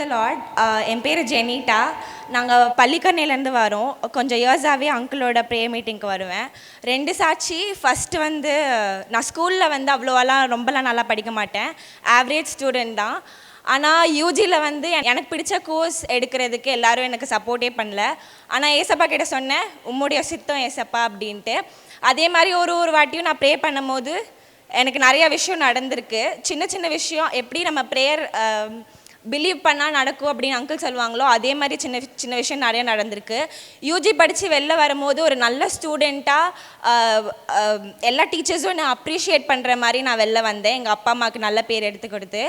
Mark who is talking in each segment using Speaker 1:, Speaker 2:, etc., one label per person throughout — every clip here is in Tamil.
Speaker 1: த லார்ட். என் பேர் ஜெனிட்டா. நாங்கள் பள்ளிக்கரணையிலேருந்து வரோம். கொஞ்சம் இயர்ஸாகவே அங்கிளோட ப்ரேயர் மீட்டிங்க்கு வருவேன். 2 சாட்சி. ஃபஸ்ட்டு வந்து நான் ஸ்கூலில் வந்து அவ்வளோவெல்லாம் ரொம்பலாம் நல்லா படிக்க மாட்டேன், ஆவரேஜ் ஸ்டூடெண்ட் தான். ஆனால் யூஜியில் வந்து எனக்கு பிடிச்ச கோர்ஸ் எடுக்கிறதுக்கு எல்லோரும் எனக்கு சப்போர்ட்டே பண்ணல. ஆனால் ஏசப்பா கிட்ட சொன்னேன், உம்முடைய சித்தம் ஏசப்பா அப்படின்ட்டு. அதே மாதிரி ஒரு வாட்டியும் நான் ப்ரே பண்ணும் போது எனக்கு நிறைய விஷயம் நடந்திருக்கு. சின்ன சின்ன விஷயம் எப்படி நம்ம ப்ரேயர் பிலீவ் பண்ணால் நடக்கும் அப்படின்னு அங்கிள் சொல்லுவாங்களோ அதே மாதிரி சின்ன சின்ன விஷயம் நிறைய நடந்திருக்கு. யூஜி படித்து வெளில வரும்போது ஒரு நல்ல ஸ்டூடெண்ட்டாக எல்லா டீச்சர்ஸும் என்னை அப்ரிஷியேட் பண்ணுற மாதிரி நான் வெளில வந்தேன், எங்கள் அப்பா அம்மாவுக்கு நல்ல பேர் எடுத்து கொடுத்து.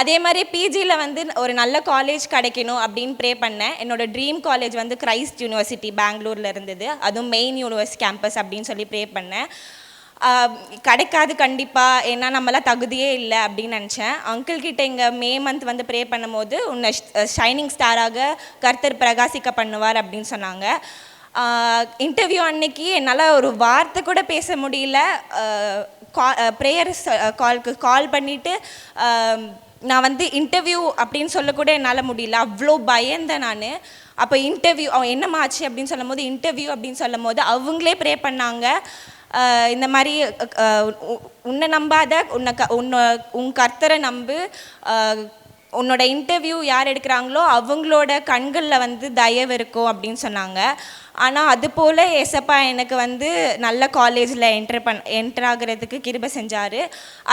Speaker 1: அதே மாதிரி பிஜியில் வந்து ஒரு நல்ல காலேஜ் கிடைக்கணும் அப்படின்னு ப்ரே பண்ணேன். என்னோடய ட்ரீம் காலேஜ் வந்து கிரைஸ்ட் யூனிவர்சிட்டி பெங்களூரில் இருந்தது, அதுவும் மெயின் யூனிவர்சிட்டி கேம்பஸ் அப்படின்னு சொல்லி ப்ரே பண்ணேன். கிடைக்காது கண்டிப்பாக, ஏன்னா நம்மளாம் தகுதியே இல்லை அப்படின்னு நினச்சேன். அங்கிள்கிட்ட இங்கே மே மந்த் வந்து ப்ரே பண்ணும்போது உன்னை ஷைனிங் ஸ்டாராக கர்த்தர் பிரகாசிக்க பண்ணுவார் அப்படின்னு சொன்னாங்க. இன்டர்வியூ அன்னைக்கு என்னால் ஒரு வார்த்தை கூட பேச முடியல. ப்ரேயர் கால் பண்ணிவிட்டு நான் வந்து இன்டர்வியூ அப்படின்னு சொல்லக்கூட என்னால் முடியல, அவ்வளோ பயந்தேன் நான். அப்போ இன்டர்வியூ என்னமாச்சு அப்படின்னு சொல்லும் போது இன்டர்வியூ அப்படின்னு சொல்லும் போது அவங்களே ப்ரே பண்ணாங்க, இந்த மாதிரி உன்னை நம்பாத, உன் கர்த்தரை நம்பு, உன்னோட இன்டர்வியூ யார் எடுக்கிறாங்களோ அவங்களோட கண்களில் வந்து தயவு இருக்கும் அப்படின்னு சொன்னாங்க. ஆனால் அதுபோல் ஏசப்பா எனக்கு வந்து நல்ல காலேஜில் என்டர் ஆகிறதுக்கு கிருபை செஞ்சார்.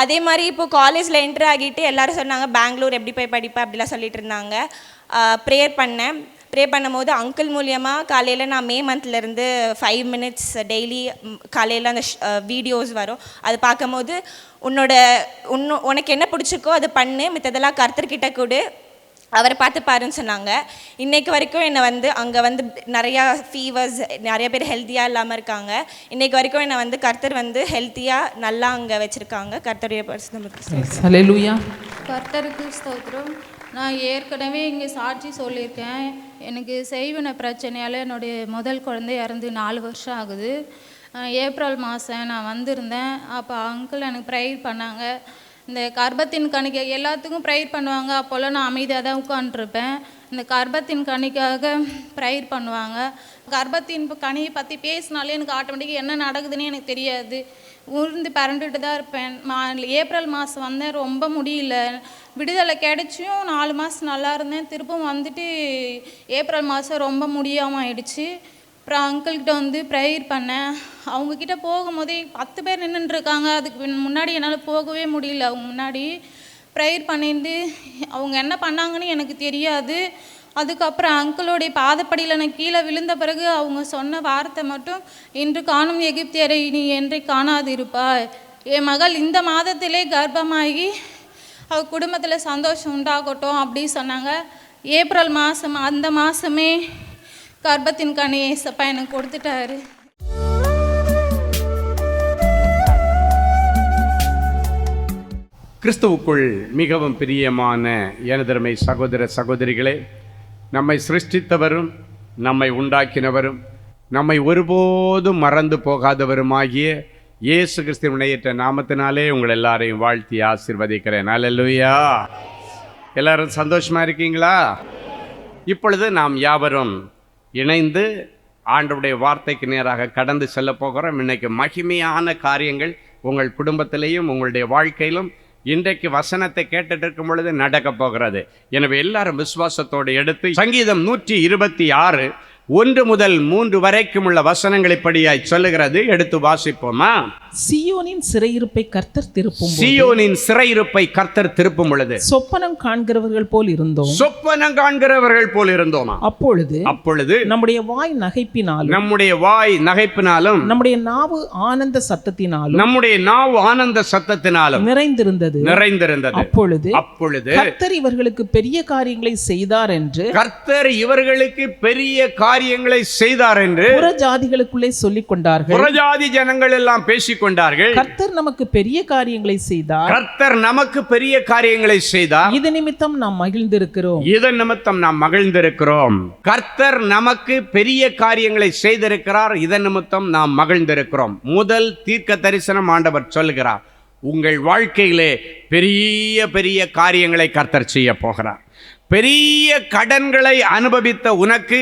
Speaker 1: அதே மாதிரி இப்போது காலேஜில் என்டர் ஆகிட்டு எல்லோரும் சொன்னாங்க பெங்களூர் எப்படி போய் படிப்பேன் அப்படிலாம் சொல்லிட்டு இருந்தாங்க. ப்ரே பண்ணும்போது அங்கிள் மூலியமாக காலையில் நான் மே மந்த்லேருந்து 5 minutes டெய்லி காலையில் அந்த வீடியோஸ் வரும், அது பார்க்கும்போது உனக்கு என்ன பிடிச்சிருக்கோ அது பண்ணு, மித்ததெல்லாம் கர்த்தர்கிட்ட கொடு, அவரை பார்த்து பாருன்னு சொன்னாங்க. இன்றைக்கு வரைக்கும் என்னை வந்து அங்கே வந்து நிறையா ஃபீவர்ஸ், நிறைய பேர் ஹெல்த்தியாக இல்லாமல் இருக்காங்க. இன்றைக்கு வரைக்கும் என்னை வந்து கர்த்தர் வந்து ஹெல்த்தியாக நல்லா அங்கே வச்சுருக்காங்க. கர்த்தருடைய
Speaker 2: ஹல்லேலூயா.
Speaker 3: கர்த்தருக்கு ஸ்தோத்திரம். நான் ஏற்கனவே இங்கே சாட்சி சொல்லியிருக்கேன். எனக்கு செய்வின பிரச்சனையால் என்னுடைய முதல் குழந்தை இறந்து 4 வருஷம் ஆகுது. ஏப்ரல் மாதம் நான் வந்திருந்தேன். அப்போ அங்கிள் எனக்கு ப்ரேயர் பண்ணாங்க. இந்த கர்ப்பத்தின் கணிக்கை எல்லாத்துக்கும் ப்ரேயர் பண்ணுவாங்க. அப்போல்லாம் நான் அமைதியாக தான் உட்காந்துருப்பேன். இந்த கர்ப்பத்தின் கணிக்காக ப்ரேயர் பண்ணுவாங்க. கர்ப்பத்தின் கனியை பற்றி பேசினாலே எனக்கு ஆட்டோமேட்டிக்காக என்ன நடக்குதுன்னு எனக்கு தெரியாது, உருந்து பரண்டுட்டு தான் இருப்பேன். ஏப்ரல் மாதம் வந்தேன், ரொம்ப முடியல, விடுதலை கிடைச்சியும் 4 மாதம் நல்லா இருந்தேன். திருப்பும் வந்துட்டு ஏப்ரல் மாதம் ரொம்ப முடியாமல் ஆயிடுச்சு. அப்புறம் அங்கிள்கிட்ட வந்து ப்ரேயர் பண்ணேன். அவங்கக்கிட்ட போகும்போதே 10 பேர் நின்றுட்டுருக்காங்க. அதுக்கு முன்னாடி என்னால் போகவே முடியல. அவங்க முன்னாடி ப்ரேயர் பண்ணிட்டு அவங்க என்ன பண்ணாங்கன்னு எனக்கு தெரியாது. அதுக்கப்புறம் அங்கிளோடைய பாதப்படியில் நான் கீழே விழுந்த பிறகு அவங்க சொன்ன வார்த்தை மட்டும், இன்று காணும் எகிப்தியரை நீ என்றை காணாது இருப்பாய். என் மகள் இந்த மாதத்திலே கர்ப்பமாகி அவ குடும்பத்தில் சந்தோஷம் உண்டாகட்டும் அப்படி சொன்னாங்க. ஏப்ரல் மாதம் அந்த மாதமே கர்ப்பத்தின் கனி ஏசப்பா எனக்கு கொடுத்துட்டாரு.
Speaker 4: கிறிஸ்துவுக்குள் மிகவும் பிரியமான எனதருமை சகோதர சகோதரிகளே, நம்மை சிருஷ்டித்தவரும் நம்மை உண்டாக்கினவரும் நம்மை ஒருபோதும் மறந்து போகாதவருமாகிய இயேசு கிறிஸ்துவின் இணையற்ற நாமத்தினாலே உங்கள் எல்லாரையும் வாழ்த்தி ஆசீர்வதிக்கிறேன். அல்லேலூயா. எல்லாரும் சந்தோஷமாக இருக்கீங்களா? இப்பொழுது நாம் யாவரும் இணைந்து ஆண்டவருடைய வார்த்தைக்கு நேராக கடந்து செல்ல போகிறோம். இன்றைக்கு மகிமையான காரியங்கள் உங்கள் குடும்பத்திலையும் உங்களுடைய வாழ்க்கையிலும் இன்றைக்கு வசனத்தை கேட்டுட்டு இருக்கும் பொழுது நடக்க போகிறது. எனவே எல்லாரும் விசுவாசத்தோடு எடுத்து சங்கீதம் 126 1 முதல் 3 வரைக்கும் உள்ள வசனங்களை படியாய் சொல்லுகிறது. எடுத்து வாசிப்போமா?
Speaker 2: சீயோனின் சிறையிருப்பை கர்த்தர் திருப்பும்,
Speaker 4: சீயோனின் சிறையிருப்பை கர்த்தர் திருப்பும் பொழுது
Speaker 2: சொப்பனம் காண்கிறவர்கள் போல் இருந்தோம்,
Speaker 4: சொப்பனம் காண்கிறவர்கள் போல் இருந்தோம். அப்பொழுது
Speaker 2: நம்முடைய வாய் நகைப்பினாலும் நம்முடைய நாவு ஆனந்த சத்தத்தினாலும் நிறைந்திருந்தது.
Speaker 4: அப்பொழுது
Speaker 2: கர்த்தர் இவர்களுக்கு பெரிய காரியங்களை செய்தார் என்று புறஜாதிகளுக்குள்ளே சொல்லிக் கொண்டார்கள்.
Speaker 4: புறஜாதி ஜனங்கள் எல்லாம் பேசிக் கொண்டார்கள்.
Speaker 2: கர்த்தர் நமக்கு பெரிய காரியங்களை செய்தார். இது நிமித்தம் நாம் மகிழ்ந்திருக்கிறோம்.
Speaker 4: கர்த்தர் நமக்கு பெரிய காரியங்களை செய்திருக்கிறார். இதன் நிமித்தம் நாம் மகிழ்ந்திருக்கிறோம். முதல் தீர்க்க தரிசனம் ஆண்டவர் சொல்லுகிறார், உங்கள் வாழ்க்கையிலே பெரிய பெரிய காரியங்களை கர்த்தர் செய்ய போகிறார். பெரிய கடன்களை அனுபவித்த உனக்கு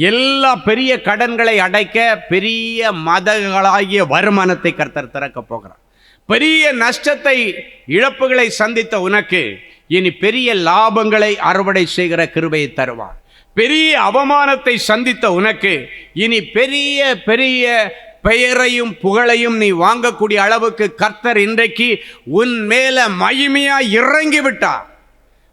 Speaker 4: எல்லா பெரிய கடன்களை அடைக்க பெரிய மதங்களாகிய வருமானத்தை கர்த்தர் திறக்க போகிறார். பெரிய நஷ்டத்தை இழப்புகளை சந்தித்த உனக்கு இனி பெரிய லாபங்களை அறுவடை செய்கிற கிருபையை தருவார். பெரிய அவமானத்தை சந்தித்த உனக்கு இனி பெரிய பெரிய பெயரையும் புகழையும் நீ வாங்கக்கூடிய அளவுக்கு கர்த்தர் இன்றைக்கு உன் மேல மகிமையா இறங்கி விட்டார்.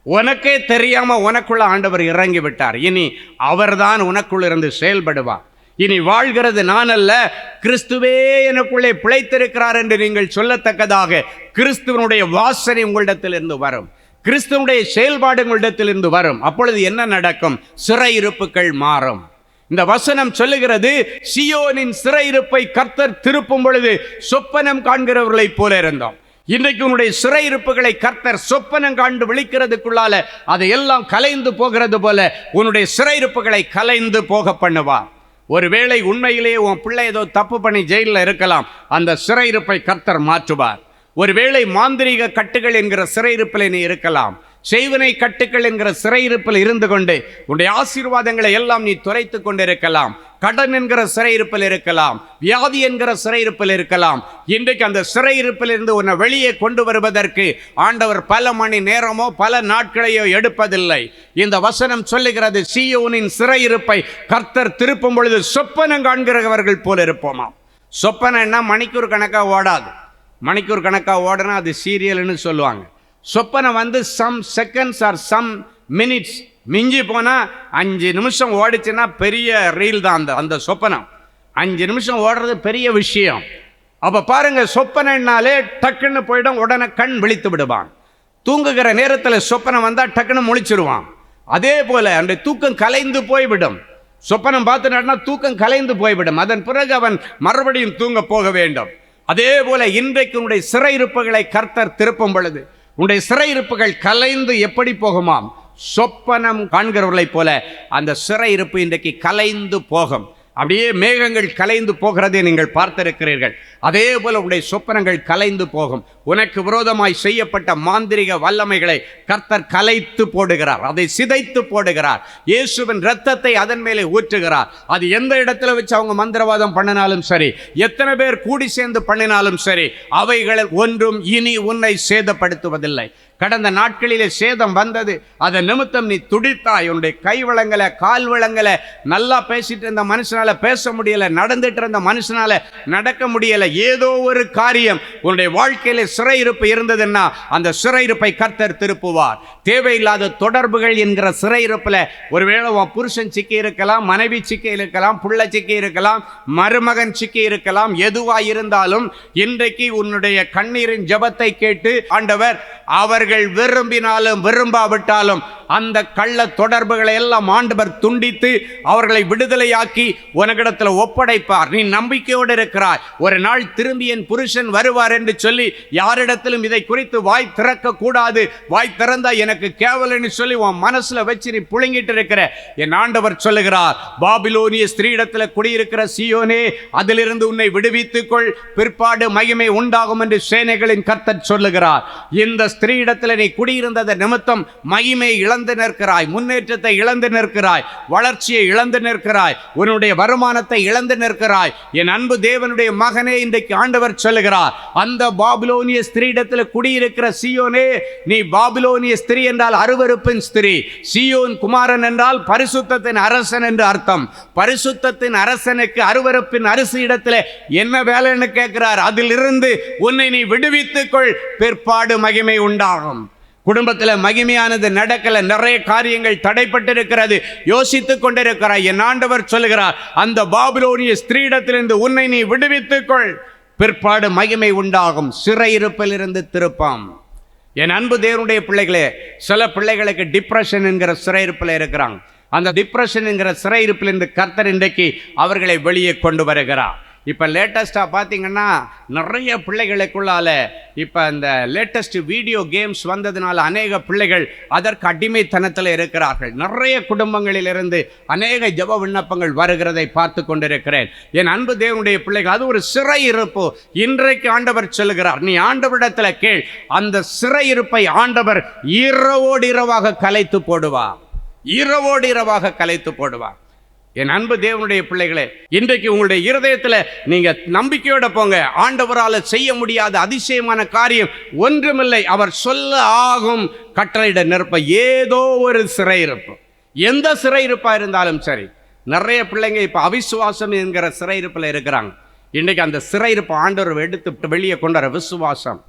Speaker 4: உனக்கே தெரியாம உனக்குள்ள ஆண்டவர் இறங்கி விட்டார். இனி அவர்தான் உனக்குள்ள இருந்து செயல்படுவார். இனி வாழ்கிறது நான் அல்ல, கிறிஸ்துவே எனக்குள்ளே பிழைத்திருக்கிறார் என்று நீங்கள் சொல்லத்தக்கதாக கிறிஸ்துவனுடைய வாசனை உங்களிடத்திலிருந்து வரும். கிறிஸ்துவனுடைய செயல்பாடு உங்களிடத்திலிருந்து வரும். அப்பொழுது என்ன நடக்கும்? சிறையிருப்புகள் மாறும். இந்த வசனம் சொல்லுகிறது, சீயோனின் சிறையிருப்பை கர்த்தர் திருப்பும் பொழுது சொப்பனம் காண்கிறவர்களைப் போல இருந்தோம். இன்றைக்கு உன்னுடைய சிறையிருப்புகளை கர்த்தர் சொப்பனம் காண்டு விழிக்கிறதுக்குள்ளால அதையெல்லாம் கலைந்து போகிறது போல உன்னுடைய சிறையிருப்புகளை கலைந்து போக பண்ணுவார். ஒருவேளை உண்மையிலேயே உன் பிள்ளை ஏதோ தப்பு பண்ணி ஜெயிலில் இருக்கலாம், அந்த சிறையிருப்பை கர்த்தர் மாற்றுவார். ஒருவேளை மாந்திரீக கட்டுகள் என்கிற சிறையிருப்பில் நீ இருக்கலாம், செய்வினை கட்டுகள் என்கிற சிறையிருப்பில் இருந்து கொண்டு உன்னுடைய ஆசீர்வாதங்களை எல்லாம் நீ துரைத்து கொண்டிருக்கலாம். கடன் என்கிற சிறையிருப்பில் இருக்கலாம், வியாதி என்கிற சிறையிருப்பில் இருக்கலாம். இன்றைக்கு அந்த சிறையிருப்பில் இருந்து உன்னை வெளியே கொண்டு வருவதற்கு ஆண்டவர் பல மணி நேரமோ பல நாட்களையோ எடுப்பதில்லை. இந்த வசனம் சொல்லுகிறது, சீயோனின் சிறையிருப்பை கர்த்தர் திருப்பும் பொழுது சொப்பனம் காண்கிறவர்கள் போல இருப்போமா. சொப்பனம்னா மணிக்கூர் கணக்காக ஓடாது. மணிக்கூர் கணக்காக ஓடனா அது சீரியல்னு சொல்லுவாங்க. சொப்பனம் வந்து some seconds or some minutes, மிஞ்சி போனால் 5 நிமிஷம் ஓடிச்சுன்னா பெரிய ரீல் தான் அந்த சொப்பனம். 5 நிமிஷம் ஓடுறது பெரிய விஷயம். அப்போ பாருங்க, சொப்பனம்னாலே டக்குன்னு போயிடும், உடனே கண் விழித்து விடுவான். தூங்குகிற நேரத்தில் சொப்பனம் வந்தால் டக்குன்னு முழிச்சிருவான். அதே போல அந்த தூக்கம் கலைந்து போய்விடும். சொப்பனம் பார்த்துனா தூக்கம் கலைந்து போய்விடும். அதன் பிறகு அவன் மறுபடியும் தூங்க போக வேண்டும். அதே போல இன்றைக்கு உன்னுடைய சிறையிருப்புகளை கர்த்தர் திருப்பும் பொழுது உன்னுடைய சிறையிருப்புகள் கலைந்து எப்படி போகுமாம்? சொப்பனம் காண்கிறவர்களைப் போல அந்த சிறையிருப்பு இன்றைக்கு கலைந்து போகும். அப்படியே மேகங்கள் கலைந்து போகிறதை நீங்கள் பார்த்திருக்கிறீர்கள். அதே போல உடைய சொப்பனங்கள் கலைந்து போகும். உனக்கு விரோதமாய் செய்யப்பட்ட மாந்திரிக வல்லமைகளை கர்த்தர் கலைத்து போடுகிறார், அதை சிதைத்து போடுகிறார். இயேசுவின் இரத்தத்தை அதன் மேலே ஊற்றுகிறார். அது எந்த இடத்துல வச்சு அவங்க மந்திரவாதம் பண்ணினாலும் சரி, எத்தனை பேர் கூடி சேர்ந்து பண்ணினாலும் சரி, அவைகள் ஒன்றும் இனி உன்னை சேதப்படுத்துவதில்லை. கடந்த நாட்களிலே சேதம் வந்தது, அதை நிமித்தம் நீ துடித்தாய். உன்னுடைய கை வளங்கலை, கால் வளங்கலை, நல்லா பேசிட்டு இருந்த மனுஷனால பேச முடியல, நடந்துட்டு இருந்த மனுஷனால நடக்க முடியல. ஏதோ ஒரு காரியம் உன்னுடைய வாழ்க்கையில சிறையிருப்பு இருந்ததுன்னா அந்த சிறையிருப்பை கர்த்தர் திருப்புவார். தேவையில்லாத தொடர்புகள் என்கிற சிறையிருப்பில் ஒருவேளை உன் புருஷன் சிக்கி இருக்கலாம், மனைவி சிக்கி இருக்கலாம், புள்ள சிக்கி இருக்கலாம், மருமகன் சிக்கி இருக்கலாம். எதுவாக இருந்தாலும் இன்றைக்கு உன்னுடைய கண்ணீரின் ஜெபத்தை கேட்டு ஆண்டவர் அவர்கள் விரும்பினாலும் விரும்பாவிட்டாலும் அந்த கள்ள தொடர்புகளை எல்லாம் ஆண்டவர் துண்டித்து அவர்களை விடுதலையாக்கி உனக்கிடத்தில் ஒப்படைப்பார். நீ நம்பிக்கையோடு இருக்கிறாய். ஒரு நாள் திரும்பி என் புருஷன் வருவார் என்று சொல்லி யாரிடத்திலும் இதை குறித்து வாய் திறக்க கூடாது. வாய் திறந்தா எனக்கு கேவலன்னு சொல்லி உன் மனசுல வச்சு நீ புழுங்கிட்டு இருக்கிற என் ஆண்டவர் சொல்லுகிறார், பாபிலோனிய ஸ்திரீயிடத்தில் குடியிருக்கிற சீயோனே, அதிலிருந்து உன்னை விடுவித்துக் கொள், பிற்பாடு மகிமை உண்டாகும் என்று சேனைகளின் கர்த்தர் சொல்லுகிறார். இந்த ஸ்திரீயிடத்தில் நீ குடியிருந்தத நிமித்தம் மகிமை இழந்து நிற்கிறாய், முன்னேற்றத்தை இழந்து நிற்கிறாய், வளர்ச்சியை இழந்து நிற்கிறாய், உன்னுடைய வருமானத்தை இழந்து நிற்கிறாய். என் அன்பு தேவனுடைய மகனே, இன்றைக்கு ஆண்டவர் சொல்லுகிறார், அந்த பாபிலோனிய ஸ்திரீயிடத்தில் குடியிருக்கிற சீயோனே, நீ பாபிலோனிய ஸ்திரீ என்றால் அருவருப்பின் ஸ்திரீ, சீயோன் குமாரன் என்றால் பரிசுத்தத்தின் அரசன் என்று அர்த்தம். பரிசுத்தத்தின் அரசனுக்கு அருவருப்பின் அரசு இடத்துல என்ன வேலைன்னு கேட்கிறார். அதிலிருந்து உன்னை நீ விடுவித்துக் கொள், பிற்பாடு மகிமை உண்டாகும். குடும்பத்தில் மகிமையானது நடக்கல, நிறைய காரியங்கள் தடைப்பட்டிருக்கிறது, யோசித்துக் கொண்டிருக்கிறாய். என் ஆண்டவர் சொல்லுகிறார், அந்த பாபிலோனிய ஸ்திரீயிடத்திலிருந்து உன்னை நீ விடுவித்துக் கொள், பிற்பாடு மகிமை உண்டாகும். சிறையிருப்பில் இருந்து திருப்பம். என் அன்பு தேவனுடைய பிள்ளைகளே, சில பிள்ளைகளுக்கு டிப்ரெஷன் என்கிற சிறையிருப்பில் இருக்கிறாங்க. அந்த டிப்ரெஷன் என்கிற சிறையிருப்பில் இருந்து கர்த்தர் இன்றைக்கு அவர்களை வெளியே கொண்டு வருகிறார். இப்போ லேட்டஸ்ட்டாக பார்த்தீங்கன்னா நிறைய பிள்ளைகளுக்குள்ளால இப்போ இந்த லேட்டஸ்ட் வீடியோ கேம்ஸ் வந்ததுனால அநேக பிள்ளைகள் அதற்கு அடிமைத்தனத்தில் இருக்கிறார்கள். நிறைய குடும்பங்களிலிருந்து அநேக ஜெப விண்ணப்பங்கள் வருகிறதை பார்த்து கொண்டிருக்கிறேன். என் அன்பு தேவனுடைய பிள்ளைகள், அது ஒரு சிறை இருப்பு. இன்றைக்கு ஆண்டவர் சொல்லுகிறார், நீ ஆண்டவரிடத்தில் கேள், அந்த சிறை இருப்பை ஆண்டவர் இரவோடு இரவாக கலைத்து போடுவார். இரவோடு இரவாக கலைத்து போடுவார். என் அன்பு தேவனுடைய பிள்ளைகளே, இன்றைக்கு உங்களுடைய இருதயத்தில் நீங்க நம்பிக்கையோட போங்க. ஆண்டவரால் செய்ய முடியாத அதிசயமான காரியம் ஒன்றுமில்லை. அவர் சொல்ல ஆகும், கட்டளையிட நிற்ப ஏதோ ஒரு சிறையிருப்பு, எந்த சிறையிருப்பா இருந்தாலும் சரி. நிறைய பிள்ளைங்க இப்ப அவிசுவாசம் என்கிற சிறையிருப்பில் இருக்கிறாங்க. இன்றைக்கு அந்த சிறையிருப்பு ஆண்டவர் எடுத்து வெளியே கொண்டு வர விசுவாசம்.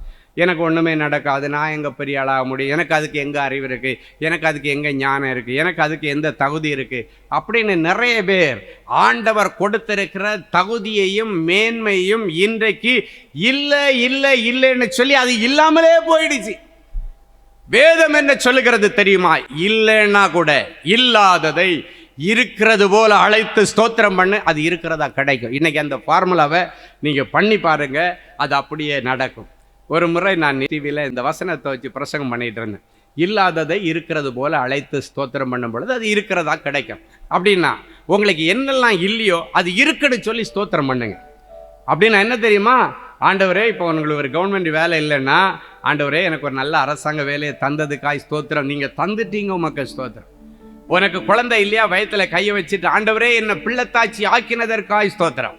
Speaker 4: எனக்கு ஒன்றுமே நடக்காது, நான் எங்கே பெரிய ஆளாக முடியும், எனக்கு அதுக்கு எங்கே அறிவு இருக்குது, எனக்கு அதுக்கு எங்கே ஞானம் இருக்குது, எனக்கு அதுக்கு எந்த தகுதி இருக்குது அப்படின்னு நிறைய பேர் ஆண்டவர் கொடுத்திருக்கிற தகுதியையும் மேன்மையும் இன்றைக்கு இல்லை இல்லை இல்லைன்னு சொல்லி அது இல்லாமலே போயிடுச்சு. வேதம் என்ன சொல்லுகிறது தெரியுமா? இல்லைன்னா கூட இல்லாததை இருக்கிறது போல அழைத்து ஸ்தோத்திரம் பண்ணு, அது இருக்கிறதா கிடைக்கும். இன்னைக்கு அந்த ஃபார்முலாவை நீங்கள் பண்ணி பாருங்க, அது அப்படியே நடக்கும். ஒரு முறை நான் டிவியில் இந்த வசனத்தை வச்சு பிரசங்கம் பண்ணிட்டு இருந்தேன். இல்லாததை இருக்கிறது போல அழைத்து ஸ்தோத்திரம் பண்ணும் பொழுது அது இருக்கிறதா கிடைக்கும். அப்படின்னா உங்களுக்கு என்னெல்லாம் இல்லையோ அது இருக்குன்னு சொல்லி ஸ்தோத்திரம் பண்ணுங்க. அப்படின்னா என்ன தெரியுமா? ஆண்டவரே, இப்போ உங்களுக்கு ஒரு கவர்மெண்ட் வேலை இல்லைன்னா, ஆண்டவரே எனக்கு ஒரு நல்ல அரசாங்க வேலையை தந்ததுக்காய் ஸ்தோத்திரம். நீங்கள் தந்துட்டீங்க, உமக்கு ஸ்தோத்திரம். உனக்கு குழந்தை இல்லையா, வயத்துல கையை வச்சுட்டு ஆண்டவரே என்ன பிள்ளைத்தாச்சி ஆக்கினதற்காய் ஸ்தோத்திரம்.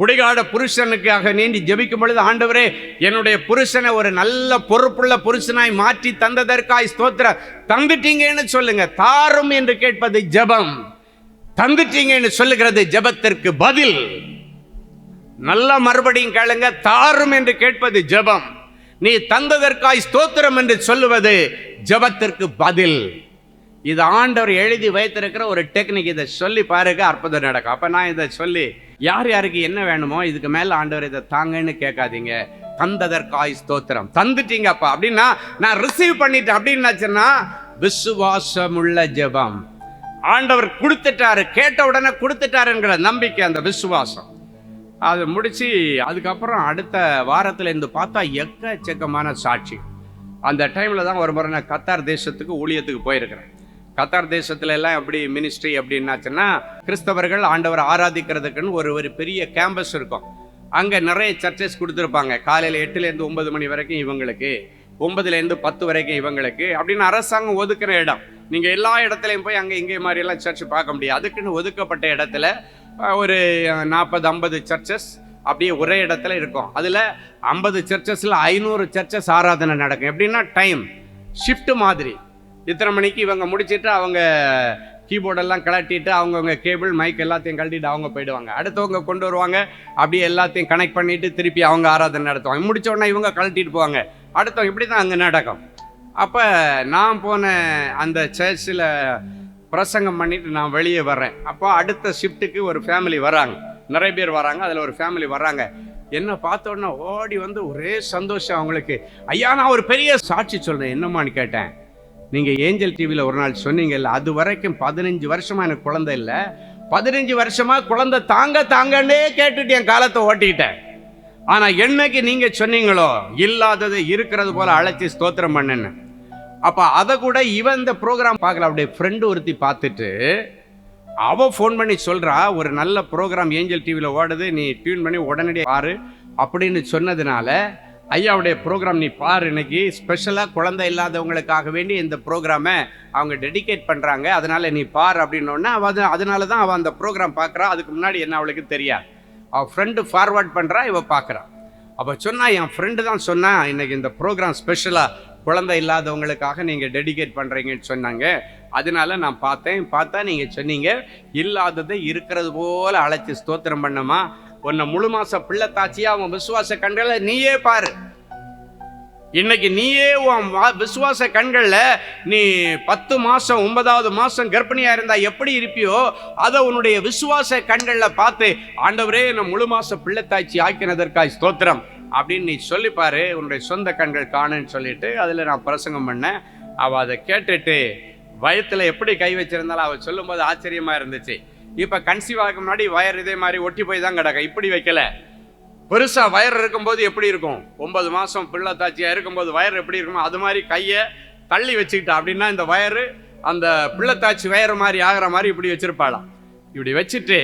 Speaker 4: குடிகாட புருஷனுக்காக நீண்டி ஜெபிக்கும் பொழுது ஆண்டவரே என்னுடைய புருஷனை ஒரு நல்ல பொறுப்புள்ள புருஷனாய் மாற்றி தந்ததற்காய் ஸ்தோத்திரம். தந்துட்டீங்கன்னு சொல்லுங்க. தாரும் என்று கேட்பது ஜெபம், தந்துட்டீங்கன்னு சொல்லுகிறது ஜெபத்திற்கு பதில். நல்ல மறுபடியும் கேளுங்க, தாரும் என்று கேட்பது ஜெபம், நீ தந்ததற்காய் ஸ்தோத்திரம் என்று சொல்லுவது ஜெபத்திற்கு பதில். இது ஆண்டவர் எழுதி வைத்திருக்கிற ஒரு டெக்னிக். இதை சொல்லி பாருங்க, அற்புதம் நடக்கும். அப்ப நான் இதை சொல்லி யார் யாருக்கு என்ன வேணுமோ இதுக்கு மேல ஆண்டவர் இதை தாங்கன்னு கேட்காதீங்க. தந்ததற்காய் ஸ்தோத்திரம். தந்துட்டீங்கப்பா அப்படின்னா நான் ரிசீவ் பண்ணிட்டேன் அப்படின்னாச்சுன்னா விசுவாசமுள்ள ஜெபம். ஆண்டவர் கொடுத்துட்டாரு, கேட்ட உடனே கொடுத்துட்டாருங்கிற நம்பிக்கை, அந்த விசுவாசம். அது முடிச்சு அதுக்கப்புறம் அடுத்த வாரத்துல இருந்து பார்த்தா எக்கச்சக்கமான சாட்சி. அந்த டைம்ல தான் ஒரு முறை நான் கத்தார் தேசத்துக்கு ஊழியத்துக்கு போயிருக்கிறேன். கத்தார் தேசத்துல எல்லாம் எப்படி மினிஸ்ட்ரி அப்படின்னாச்சுன்னா, கிறிஸ்தவர்கள் ஆண்டவர் ஆராதிக்கிறதுக்குன்னு ஒரு பெரிய கேம்பஸ் இருக்கும். அங்கே நிறைய சர்ச்சஸ் கொடுத்துருப்பாங்க. காலையில் 8லேருந்து 9 மணி வரைக்கும் இவங்களுக்கு, 9லேருந்து 10 வரைக்கும் இவங்களுக்கு அப்படின்னு அரசாங்கம் ஒதுக்குற இடம். நீங்கள் எல்லா இடத்துலையும் போய் அங்கே இங்கே மாதிரியெல்லாம் சர்ச் பார்க்க முடியாது. அதுக்குன்னு ஒதுக்கப்பட்ட இடத்துல ஒரு 40-50 சர்ச்சஸ் அப்படியே ஒரே இடத்துல இருக்கும். அதில் 50 சர்ச்சஸில் 500 சர்ச்சஸ் ஆராதனை நடக்கும். எப்படின்னா டைம் ஷிஃப்ட் மாதிரி. இத்தனை மணிக்கு இவங்க முடிச்சுட்டு அவங்க கீபோர்டெல்லாம் கலட்டிட்டு அவங்கவுங்க கேபிள் மைக் எல்லாத்தையும் கழட்டிட்டு அவங்க போயிடுவாங்க. அடுத்தவங்க கொண்டு வருவாங்க, அப்படியே எல்லாத்தையும் கனெக்ட் பண்ணிட்டு திருப்பி அவங்க ஆராதனை நடத்துவாங்க. முடிச்ச உடனே இவங்க கழட்டிட்டு போவாங்க, அடுத்தவங்க. இப்படி தான் அங்கே நடக்கும். அப்போ நான் போன அந்த சர்ச்சில் பிரசங்கம் பண்ணிட்டு நான் வெளியே வர்றேன். அப்போ அடுத்த ஷிஃப்ட்டுக்கு ஒரு ஃபேமிலி வராங்க, நிறைய பேர் வராங்க. அதில் ஒரு ஃபேமிலி வர்றாங்க. என்ன பார்த்த உடனே ஓடி வந்து ஒரே சந்தோஷம் அவங்களுக்கு. ஐயா, நான் ஒரு பெரிய சாட்சி சொல்கிறேன். என்னம்மான்னு கேட்டேன். நீங்கள் ஏஞ்சல் டிவியில் ஒரு நாள் சொன்னீங்கல்ல, அது வரைக்கும் 15 வருஷமாக எனக்கு குழந்தை இல்லை, 15 வருஷமாக குழந்தை தாங்கன்னே கேட்டுட்டு என் காலத்தை ஓட்டிக்கிட்டேன். ஆனால் என்னைக்கு நீங்கள் சொன்னீங்களோ இல்லாதது இருக்கிறது போல அழைச்சி ஸ்தோத்திரம் பண்ணுன்னு, அப்போ அதை கூட இவன் இந்த ப்ரோக்ராம் பார்க்கல. அப்படியே ஃப்ரெண்டு ஒருத்தி பார்த்துட்டு அவள் ஃபோன் பண்ணி சொல்கிறா, ஒரு நல்ல ப்ரோக்ராம் ஏஞ்சல் டிவியில் ஓடுது, நீ டியூன் பண்ணி உடனடியாக பாரு அப்படின்னு சொன்னதுனால, ஐயாவுடைய ப்ரோக்ராம் நீ பாரு, இன்னைக்கு ஸ்பெஷலாக குழந்தை இல்லாதவங்களுக்காக வேண்டி இந்த ப்ரோக்ராமை அவங்க டெடிகேட் பண்ணுறாங்க, அதனால் நீ பார் அப்படின்னோடனே அதனால தான் அவள் அந்த ப்ரோக்ராம் பார்க்குறா. அதுக்கு முன்னாடி என்ன அவளுக்கு தெரியாது. அவள் ஃப்ரெண்டு ஃபார்வர்ட் பண்ணுறா, இவள் பார்க்குறா. அப்போ சொன்னா, என் ஃப்ரெண்டு தான் சொன்னா, இன்னைக்கு இந்த ப்ரோக்ராம் ஸ்பெஷலாக குழந்தை இல்லாதவங்களுக்காக நீங்கள் டெடிகேட் பண்ணுறீங்கன்னு சொன்னாங்க. அதனால நான் பார்த்தா நீங்கள் சொன்னீங்க இல்லாததை இருக்கிறது போல அழைச்சி ஸ்தோத்திரம் பண்ணமா, உன்னை முழு மாச பிள்ளைத்தாச்சியா அவன் விசுவாச கண்களை நீயே பாரு. இன்னைக்கு நீயே உன் விசுவாச கண்கள்ல நீ 10 மாசம் 9வது மாசம் கர்ப்பிணியா இருந்தா எப்படி இருப்பியோ அதை உன்னுடைய விசுவாச கண்கள்ல பார்த்து, ஆண்டவரே நான் முழு மாச பிள்ளைத்தாச்சி ஆக்கினதற்காய் ஸ்தோத்திரம் அப்படின்னு நீ சொல்லி பாரு, உன்னுடைய சொந்த கண்கள் காணுன்னு சொல்லிட்டு அதில் நான் பிரசங்கம் பண்ணேன். அவள் அதை கேட்டுட்டு வயத்தில் எப்படி கை வச்சிருந்தாலும் அவள் சொல்லும்போது ஆச்சரியமா இருந்துச்சு. இப்போ கன்சீவ் ஆக முன்னாடி வயர் இதே மாதிரி ஒட்டி போய் தான் கிடக்க, இப்படி வைக்கல. பெருசா வயர் இருக்கும்போது எப்படி இருக்கும், 9 மாசம் பிள்ளை தாச்சியா இருக்கும்போது வயர் எப்படி இருக்குமோ அது மாதிரி கையை தள்ளி வச்சுக்கிட்டா அப்படின்னா இந்த வயரு அந்த பிள்ளைத்தாச்சி வயர் மாதிரி ஆகிற மாதிரி இப்படி வச்சிருப்பாளாம். இப்படி வச்சுட்டு,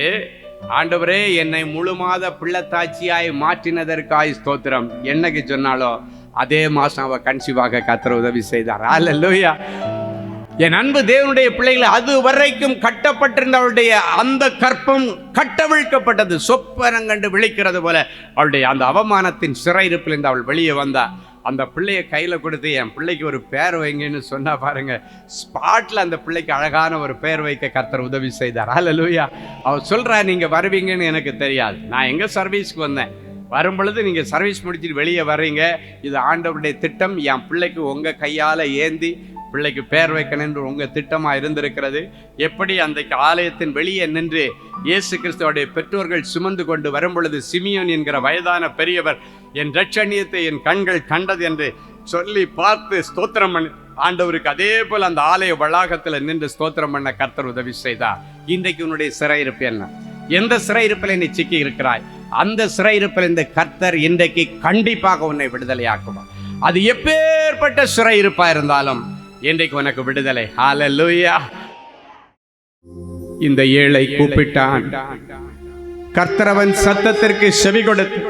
Speaker 4: ஆண்டவரே என்னை முழு மாத பிள்ளைத்தாச்சியாய் மாற்றினதற்காய் ஸ்தோத்திரம் என்னைக்கு சொன்னாலோ அதே மாசம் அவ கன்சீவாக கர்த்தர் உதவி செய்தார். அல்லேலூயா. என் அன்பு தேவனுடைய பிள்ளைகளை, அது வரைக்கும் கட்டப்பட்டிருந்த அவளுடைய அந்த கற்பம் கட்டவிழ்க்கப்பட்டது. சொப்பனங்கண்டு விழிக்கிறது போல அவளுடைய அந்த அவமானத்தின் சிறையிருப்பிலிருந்து அவள் வெளியே வந்தா. அந்த பிள்ளையை கையில் கொடுத்து என் பிள்ளைக்கு ஒரு பேர் வைங்கன்னு சொன்னா பாருங்க, ஸ்பாட்ல அந்த பிள்ளைக்கு அழகான ஒரு பேர் வைக்க கர்த்தர் உதவி செய்தார். அல்லேலூயா. அவள் சொல்றா, நீங்க வருவீங்கன்னு எனக்கு தெரியாது, நான் எங்க சர்வீஸ்க்கு வந்தேன், வரும் பொழுது நீங்கள் சர்வீஸ் முடிச்சுட்டு வெளியே வர்றீங்க, இது ஆண்டவருடைய திட்டம், என் பிள்ளைக்கு உங்கள் கையால் ஏந்தி பிள்ளைக்கு பேர் வைக்கணும் என்று உங்கள் திட்டமாக இருந்திருக்கிறது. எப்படி அன்றைக்கு ஆலயத்தின் வெளியே நின்று இயேசு கிறிஸ்துவோடைய பெற்றோர்கள் சுமந்து கொண்டு வரும் பொழுது சிமியோன் என்கிற வயதான பெரியவர் என் இரட்சணியத்தை என் கண்கள் கண்டது என்று சொல்லி பார்த்து ஸ்தோத்திரம் பண்ணி ஆண்டவருக்கு அதே போல் அந்த ஆலய வளாகத்தில் நின்று ஸ்தோத்திரம் பண்ண கர்த்தர் உதவி செய்தார். இன்றைக்கு உன்னுடைய சிறையிருப்பு என்ன? எந்த சிறையிருப்பில் நீ சிக்கி இருக்கிறாய்? அந்த சிறையிருப்பில் இந்த கர்த்தர் இன்றைக்கு கண்டிப்பாக உன்னை விடுதலையாக்குவார். அது எப்பேற்பட்ட சிறையிருப்பா இருந்தாலும் இன்றைக்கு உனக்கு விடுதலை. ஹல்லேலூயா. இந்த ஏழை கூப்பிட்டான், கர்த்தர் அவன் சத்தத்திற்கு செவி கொடுத்து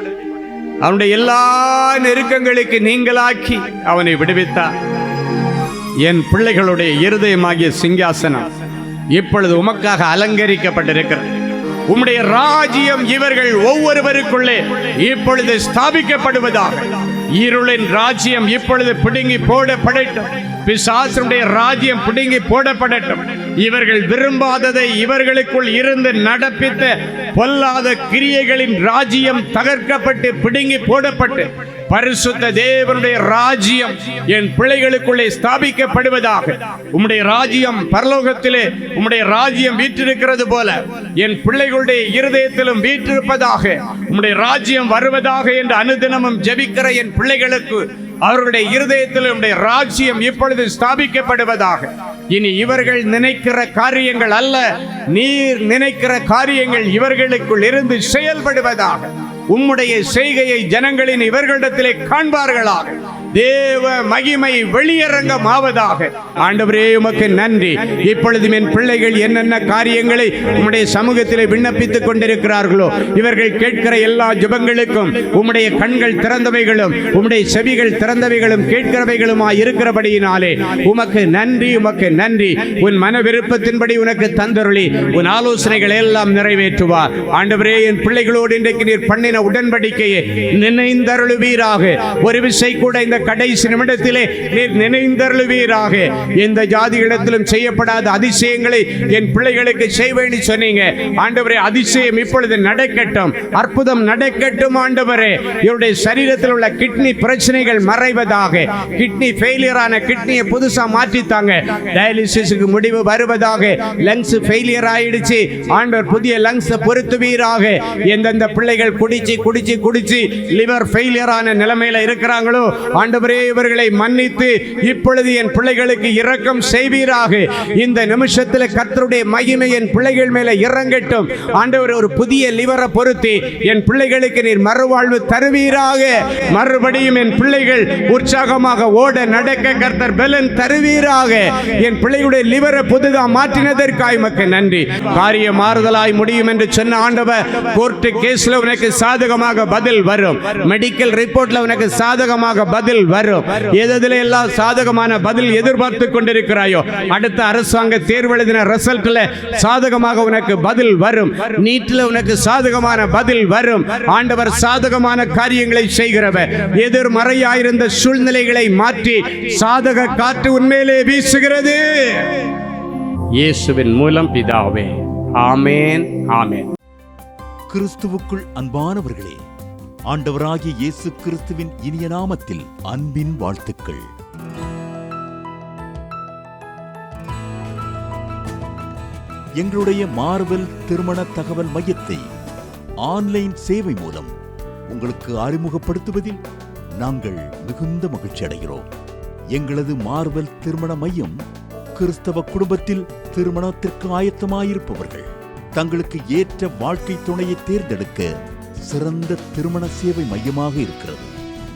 Speaker 4: அவனுடைய எல்லா நெருக்கங்களுக்கு நீங்களாக்கி அவனை விடுவித்தார். என் பிள்ளைகளுடைய இருதயமாகிய சிங்காசனம் இப்பொழுது உமக்காக அலங்கரிக்கப்பட்டிருக்கிறது. உம்முடைய ராஜ்யம் இவர்கள் ஒவ்வொருவருக்குள்ளே இப்பொழுது ஸ்தாபிக்கப்படுவதாக. இருளின் ராஜ்யம் இப்பொழுது பிடுங்கி போடப்படட்டும். பிசாசுடைய ராஜ்யம் பிடுங்கி போடப்படட்டும். இவர்கள் விரும்பாததை இவர்களுக்குள் இருந்து நடப்பித்த பொல்லாத கிரியைகளின் ராஜ்யம் தகர்க்கப்பட்டு பிடுங்கி போடப்பட்டு பரிசுத்த தேவனுடைய ராஜ்யம் என் பிள்ளைகளுக்குள்ளே ஸ்தாபிக்கப்படுவதாக. உம்முடைய ராஜ்யம் பரலோகத்திலே உம்முடைய ராஜ்யம் வீற்றிருக்கிறது போல என் பிள்ளைகளுடைய இருதயத்திலும் வீற்றிருப்பதாக. உம்முடைய ராஜ்யம் வருவதாக என்று அனுதினமும் ஜெபிக்கிற என் பிள்ளைகளுக்கு அவருடைய இருதயத்தில் உம்முடைய ராஜ்யம் இப்பொழுது ஸ்தாபிக்கப்படுவதாக. இனி இவர்கள் நினைக்கிற காரியங்கள் அல்ல, நீர் நினைக்கிற காரியங்கள் இவர்களுக்குள் இருந்து செயல்படுவதாக. உம்முடைய செய்கையை ஜனங்களின் இவர்களிடத்திலே காண்பார்களாக. தேவ மகிமை வெளியரங்கமாவதாக. ஆண்டவரே உமக்கு நன்றி. இப்பொழுதும் என் பிள்ளைகள் என்னென்ன காரியங்களை உம்முடைய சமூகத்திலே விண்ணப்பித்துக் கொண்டிருக்கிறார்களோ இவர்கள் கேட்கிற எல்லா ஜெபங்களுக்கும் உம்முடைய கண்கள் திறந்தவைகளும் உம்முடைய செவிகள் திறந்தவைகளும் கேட்கிறவைகளுமாய் இருக்கிறபடியினாலே உமக்கு நன்றி, உமக்கு நன்றி. உன் மன விருப்பத்தின்படி உனக்கு தந்தருளி உன் ஆலோசனைகள் எல்லாம் நிறைவேற்றுவார். ஆண்டவரே என் பிள்ளைகளோடு இன்றைக்கு நீர் பண்ணின உடன்படிக்கையை நினைந்தருளுவீராக. ஒரு விசை கூட இந்த கடைசி நிமிடத்திலே நீர் நினைந்தருளுவீராக. எந்த ஜாதிகளிடத்திலும் செய்யப்படாத அதிசயங்களை என் பிள்ளைகளுக்கு செய்வேன்னு சொன்னீங்க. ஆண்டவரே அதிசயம் இப்பொழுது நடக்கட்டும், அற்புதம் நடக்கட்டும். ஆண்டவரே இவருடைய சரீரத்தில் உள்ள கிட்னி பிரச்சனைகள் மறைவதாக. கிட்னி ஃபெயிலியர் ஆன கிட்னியை புதுசா மாற்றித்தாங்க. டயாலிசிஸுக்கு முடிவு வருவதாக. லங்ஸ் ஃபெயிலியர் ஆயிடுச்சு, ஆண்டவர் புதிய லங்ஸ் பொருத்துவீராக. எந்தெந்த பிள்ளைகள் குடிச்சு லிவர் ஃபெயிலியர் ஆன நிலைமையில இருக்கிறாங்களோ ஆண்டவரே இவர்களை மன்னித்து இப்பொழுது என் பிள்ளைகளுக்கு இரக்கம் செய்வீராக. இந்த நிமிஷத்தில் கர்த்தருடைய மகிமை என் பிள்ளைகள் மேல இறங்கட்டும். ஆண்டவர் ஒரு புதிய லிவரை பொருத்தி என் பிள்ளைகளுக்கு நீர் மறுவாழ்வு தருவீராக. மறுபடியும் என் பிள்ளைகள் உற்சாகமாக ஓட நடக்க கர்த்தர் பலன் தருவீராக. என் பிள்ளைகளுடைய லிவரை புதுதா மாற்றினதற்காய் உமக்கு நன்றி. காரிய மாறுதலாய் முடியும் என்று சொன்ன ஆண்டவர் கோர்ட்டு கேஸ்ல உனக்கு சாதகமாக பதில் வரும். மெடிக்கல் ரிப்போர்ட்ல உனக்கு சாதகமாக பதில் வரும். எதிலே எல்லாம் சாதகமான பதில் எதிர்பார்த்து கொண்டிருக்கிறாயோ அடுத்த அரசாங்க தேர்வு எழுதின ரிசல்ட்ல சாதகமாக உனக்கு பதில் வரும். நீட்ல உனக்கு சாதகமான பதில் வரும். ஆண்டவர் சாதகமான காரியங்களை செய்கிறவர். எதிர்மறையாயிருந்த சூழ்நிலைகளை மாற்றி சாதக காற்று உண்மையிலே வீசுகிறது. இயேசுவின் மூலம் பிதாவே, ஆமென், ஆமென்.
Speaker 5: கிறிஸ்துவுக்குள் அன்பானவர்களே, ஆண்டவராகிய இயேசு கிறிஸ்துவின் இனிய நாமத்தில் அன்பின் வாழ்த்துக்கள். எங்களுடைய மார்வெல் திருமண தகவல் மையத்தை ஆன்லைன் சேவை மூலம் உங்களுக்கு அறிமுகப்படுத்துவதில் நாங்கள் மிகுந்த மகிழ்ச்சி அடைகிறோம். எங்களது மார்வெல் திருமண மையம் கிறிஸ்தவ குடும்பத்தில் திருமணத்திற்கு ஆயத்தமாயிருப்பவர்கள், தங்களுக்கு ஏற்ற வாழ்க்கை துணையை தேர்ந்தெடுக்க சிறந்த திருமண சேவை மையமாக இருக்கிறது.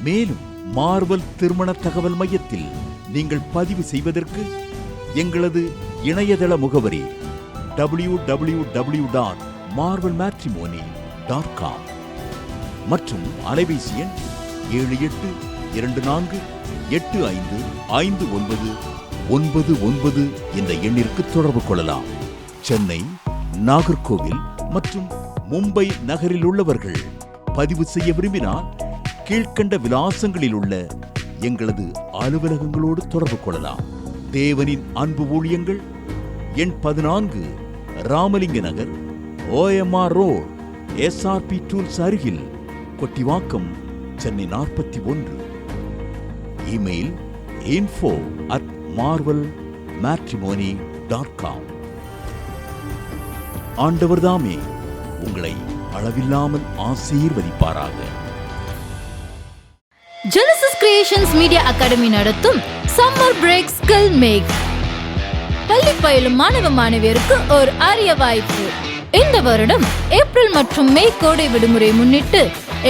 Speaker 5: மேலும் மார்வல் திருமண தகவல் மையத்தில் நீங்கள் பதிவு செய்வதற்கு எங்களது இணையதள முகவரி www.marvelmatrimony.com மற்றும் அலைபேசி எண் 7824855999 என்ற எண்ணிற்கு தொடர்பு கொள்ளலாம். சென்னை, நாகர்கோவில் மற்றும் மும்பை நகரில் உள்ளவர்கள் பதிவு செய்ய விரும்பினால் கீழ்க்கண்ட விலாசங்களில் உள்ள எங்களது அலுவலகங்களோடு தொடர்பு கொள்ளலாம். தேவனின் அன்பு ஊழியங்கள் எண் 14 ராமலிங்க நகர், OMR ரோட், SRP டூல்ஸ் அருகில், கொட்டிவாக்கம், சென்னை 41. Email info@marvelmatrimony.com. ஆண்டவர்தாமே உங்களை அளவில்லாமல் ஆசீர்வதிப்பாராக.
Speaker 6: ஜெனசிஸ் கிரியேஷன்ஸ் மீடியா அகாடமி நடத்தும் சம்மர் பிரேக் ஸ்கில் மேக். பள்ளி பயிலும் மாணவ மாணவியருக்கு ஒரு அரிய வாய்ப்பு. இந்த வருடம் ஏப்ரல் மற்றும் மே கோடை விடுமுறை முன்னிட்டு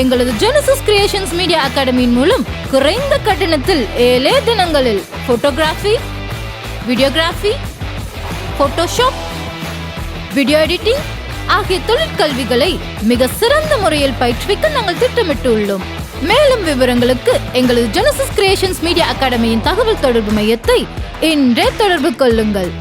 Speaker 6: எங்களது ஜெனசிஸ் கிரியேஷன்ஸ் மீடியா அகாடமியின் மூலம் குறைந்த கட்டணத்தில் 7 தினங்களில் photography, videography, Photoshop, video editing ஆகிய தொழிற்கல்விகளை மிக சிறந்த முறையில் பயிற்றுவிக்க நாங்கள் திட்டமிட்டு உள்ளோம். மேலும் விவரங்களுக்கு எங்களது ஜெனசிஸ் கிரியேஷன்ஸ் மீடியா அகாடமியின் தகவல் தொடர்பு மையத்தை இன்றே தொடர்பு கொள்ளுங்கள்.